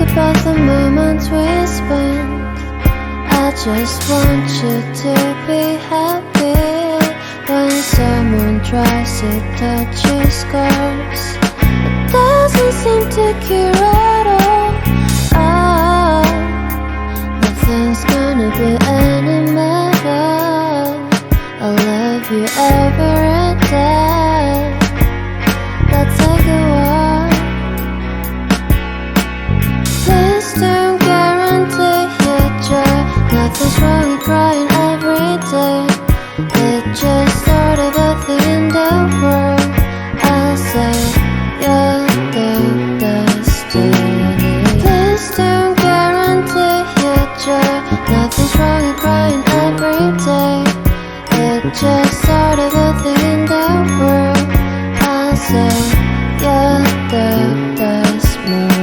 About the moments we spent, I just want you to be happy. When someone tries to touch your scars, it doesn't seem to cure at all. Nothing's gonna be any better. I'll love you every day. Let's take a walk. Please don't guarantee your joy. Nothing's wrong with crying every day. It's just sort of a thing in the world. I'll say you're the destiny. Please don't guarantee your joy. Nothing's wrong with crying every day. It's just sort of a thing in the world. I'll say you're the best moment.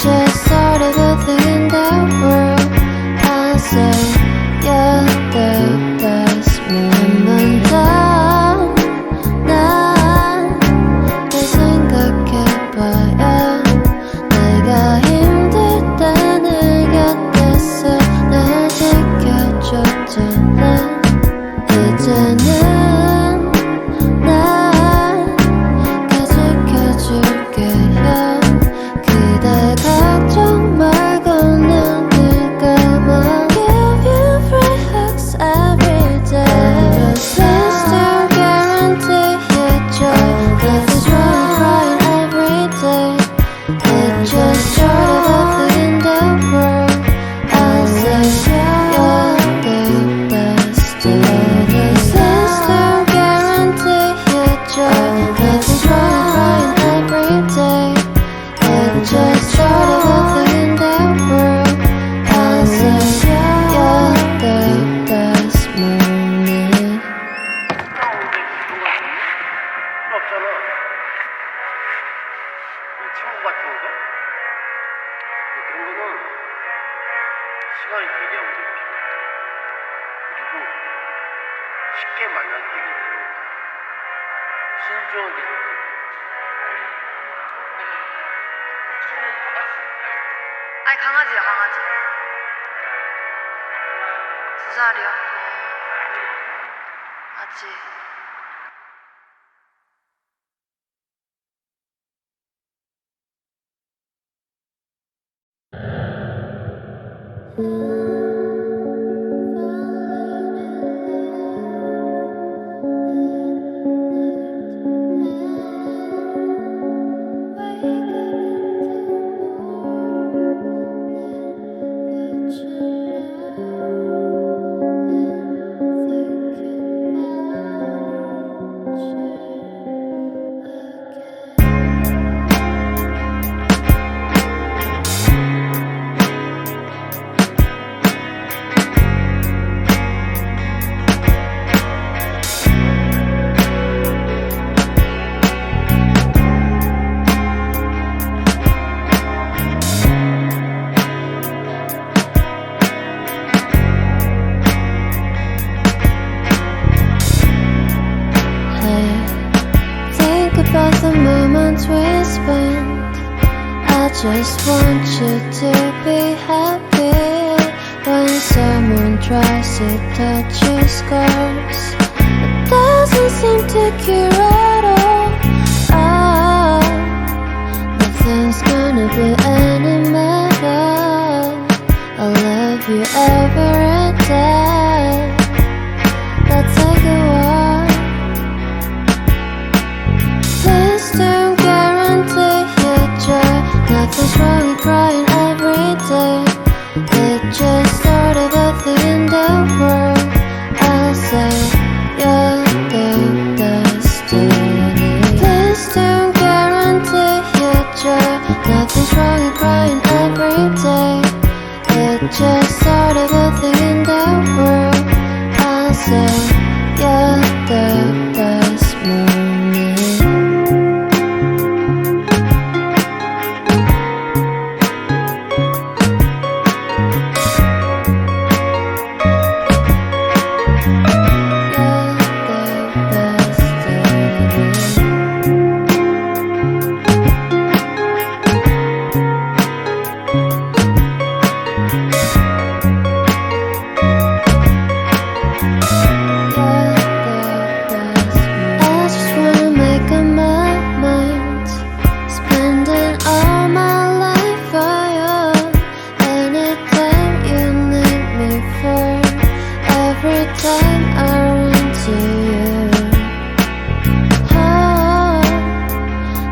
Just sort of a thing in the world. I'll say you're the best moment. 난 생각해봐야 내가 힘들 때 내 곁에서 날 지켜줬잖아. 이제는 날 가지켜줄게요. 걱정 말고 눈을 감아. Give you free hugs every day. Please don't guarantee your joy. Nothing's wrong with crying every day. It's just sort of a thing in the world. I'll say you're the best. Please don't guarantee your joy. Nothing's wrong with crying every day. It's just sort of a thing in the world. I'll say you're the best moment. 없잖아. 친구 같은 거? 그런 거는 시간이 되게 오래 필요해. 그리고 쉽게 만나서 해결되는 거야. 신중하게 생각해. 아니 강아지야 강아지. 2살이야. 아직. Think about the moments we spent. I just want you to be happy. When someone tries to touch your scars, it doesn't seem to cure at all. Ah, nothing's gonna be any better. I'll love you every day. Let's take a walk. Please don't guarantee your joy. Nothing's wrong with crying every day. It's just sort of a thing in the world. I'll say you're the destiny. Please don't guarantee your joy. Nothing's wrong with crying every day. It's just sort of a thing in the world. I'll say you're the best moment.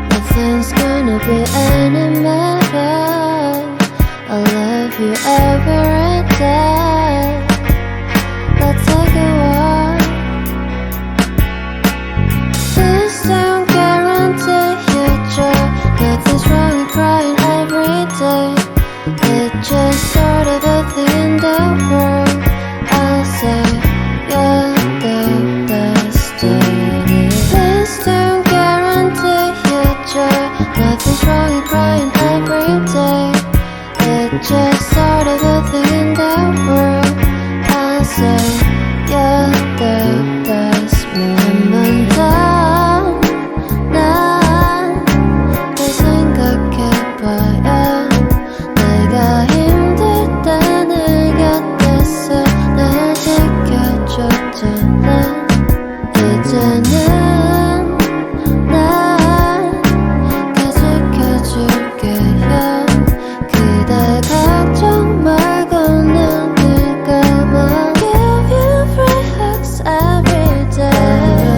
Nothing's gonna be any better. I'll love you every day. Let's take a walk. Please don't guarantee your joy. Nothing's wrong with crying every day. It's just sort of a thing in the world. I'll say you're the destiny. Please don't guarantee your joy. Nothing's wrong with crying every day. It's just sort of a thing in the world. I'll say you're the best moment. 난 생각해봐요. 내가 힘들 때 내 곁에서 날 지켜줬잖아. 이제는 날 가득해줄게요. 그대 걱정 말고 눈을 감아. Give you free hugs every day.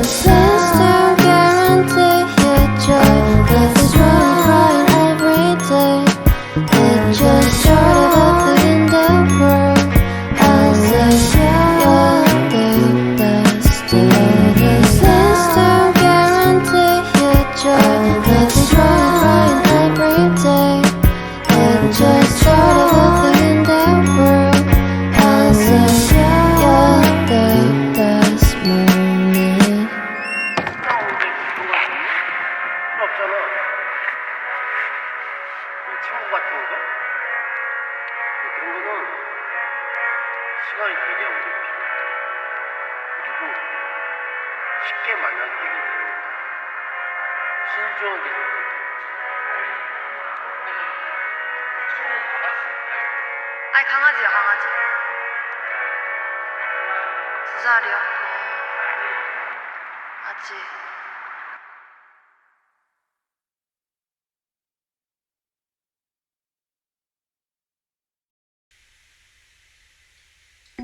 Please don't guarantee your joy. Nothing's wrong with crying every day. It's just sort of a thing in the world. I'll say you're the destiny. Please don't guarantee your joy. Nothing's wrong with crying every day. It's just sort of a thing in the world. I'll say you're the best moment. 필요 없잖아. 친구 같은 거? 그런 거는 시간이 되게 오래 필요해. 그리고 쉽게 만나서 해결됩니다. 신중하게 생각해. 아니 강아지야 강아지. 2살이야. 아직.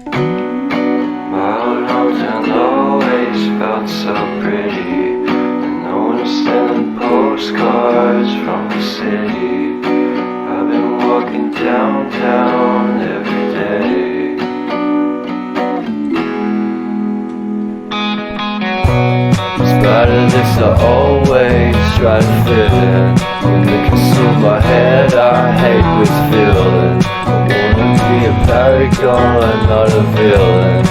My old hometown always felt so pretty, and no one's sending postcards from the city. I've been walking downtown every day. In spite of this, I always try to fit in. When they consume my head, I hate this feeling. I wanna be a paragon, not a villain.